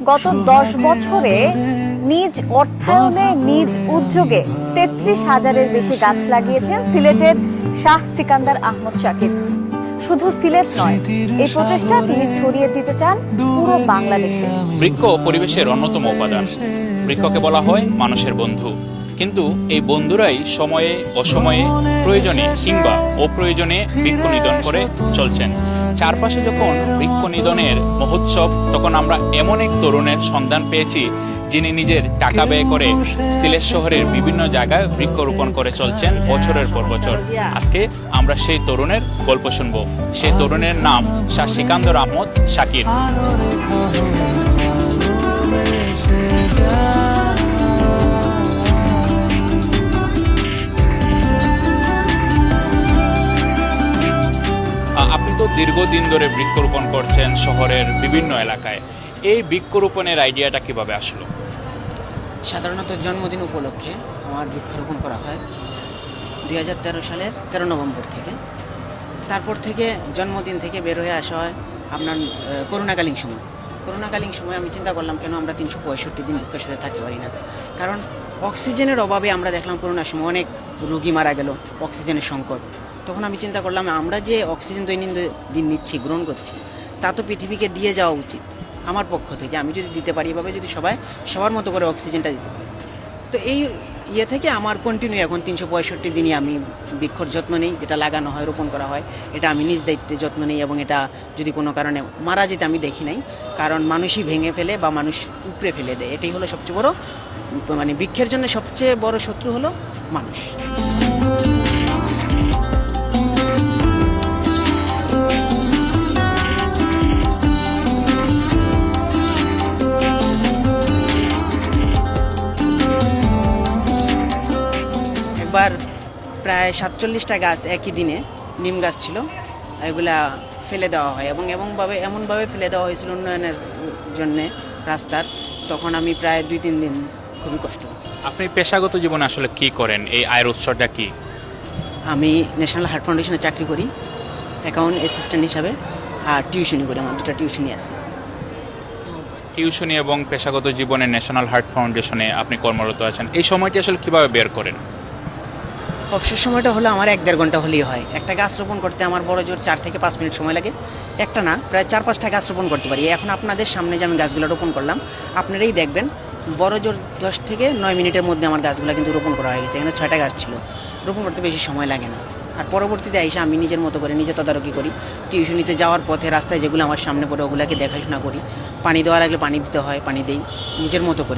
গত 10 বছরে নিজ অর্থায়নে নিজ উদ্যোগে 33,000-এর বেশি গাছ লাগিয়েছেন সিলেটের শাহ সিকান্দার আহমদ শাকির। শুধু সিলেট নয়, এই প্রচেষ্টা তিনি ছড়িয়ে দিতে চান পুরো বাংলাদেশে। বৃক্ষ পরিবেশের অন্যতম উপাদান। বৃক্ষকে বলা হয় মানুষের বন্ধু, কিন্তু এই বন্ধুরাই সময়ে অসময়ে প্রয়োজনে কিংবা অপ্রয়োজনে বৃক্ষ নিধন করে চলছেন। চারপাশে যখন বৃক্ষ নিধনের মহোৎসব, তখন আমরা এমন এক তরুণের সন্ধান পেয়েছি যিনি নিজের টাকা ব্যয় করে সিলেট শহরের বিভিন্ন জায়গায় বৃক্ষরোপণ করে চলছেন বছরের পর বছর। আজকে আমরা সেই তরুণের গল্প শুনব। সেই তরুণের নাম শাহ সিকান্দার আহমদ শাকির। আপনি তো দীর্ঘদিন ধরে বৃক্ষরোপণ করছেন শহরের বিভিন্ন এলাকায়। এই বৃক্ষরোপণের আইডিয়াটা কিভাবে আসলো? সাধারণত জন্মদিন উপলক্ষে আমার বৃক্ষরোপণ করা হয় 2013 সালের 13 নভেম্বর থেকে। তারপর থেকে জন্মদিন থেকে বের হয়ে আসা হয় আপনার করোনাকালীন সময় আমি চিন্তা করলাম কেন আমরা 365 দিন বৃক্ষের সাথে থাকতে পারি না। কারণ অক্সিজেনের অভাবে আমরা দেখলাম করোনার সময় অনেক রোগী মারা গেল, অক্সিজেনের সংকট। তখন আমি চিন্তা করলাম আমরা যে অক্সিজেন দৈনন্দিন নিচ্ছি, গ্রহণ করছি, তা তো পৃথিবীকে দিয়ে যাওয়া উচিত। আমার পক্ষ থেকে আমি যদি দিতে পারি, এভাবে যদি সবার মতো করে অক্সিজেনটা দিতে পারি, তো এই থেকে আমার কন্টিনিউ এখন 365 দিনই আমি বৃক্ষর যত্ন নিই। যেটা লাগানো হয়, রোপণ করা হয়, এটা আমি নিজ দায়িত্বে যত্ন নিই। এবং এটা যদি কোনো কারণে মারা যেতে আমি দেখি নাই, কারণ মানুষই ভেঙে ফেলে বা মানুষ উপড়ে ফেলে দেয়। এটাই হলো সবচেয়ে বড়, মানে বৃক্ষের জন্য সবচেয়ে বড় শত্রু হলো মানুষ। একবার প্রায় 47টা গাছ একই দিনে, নিম গাছ ছিল, এগুলা ফেলে দেওয়া হয় এবং এমনভাবে ফেলে দেওয়া হয়েছিল উন্নয়নের জন্যে রাস্তার। তখন আমি প্রায় 2-3 দিন খুবই কষ্ট। আপনি পেশাগত জীবনে আসলে কি করেন? এই আয়ের উৎসটা কি? আমি ন্যাশনাল হার্ট ফাউন্ডেশনে চাকরি করি অ্যাকাউন্ট অ্যাসিস্ট্যান্ট হিসাবে, আর টিউশনি করি। আমার 2টা টিউশনি আছে। টিউশনি এবং পেশাগত জীবনে ন্যাশনাল হার্ট ফাউন্ডেশনে আপনি কর্মরত আছেন। এই সময়টি আসলে কিভাবে বের করেন? অবসর সময়টা হলো আমার 1-1.5 ঘন্টা হলেই হয়। একটা গাছ রোপণ করতে আমার বড় জোর 4 থেকে 5 মিনিট সময় লাগে। একটা না, প্রায় 4-5টা গাছ রোপণ করতে পারি। এখন আপনাদের সামনে যে আমি গাছগুলো রোপণ করলাম, আপনারাই দেখবেন বড় জোর 10 থেকে 9 মিনিটের মধ্যে আমার গাছগুলো কিন্তু রোপণ করা হয়ে গেছে। এখানে 6টা গাছ ছিল। রোপণ করতে বেশি সময় লাগে না। আর পরবর্তীতে এসে আমি নিজের মতো করে নিজে তদারকি করি। টিউশনিতে যাওয়ার পথে রাস্তায় যেগুলো আমার সামনে পড়ে ওগুলোকে দেখাশোনা করি। পানি দেওয়া লাগলে পানি দিতে হয়, পানি দেই নিজের মতো করে।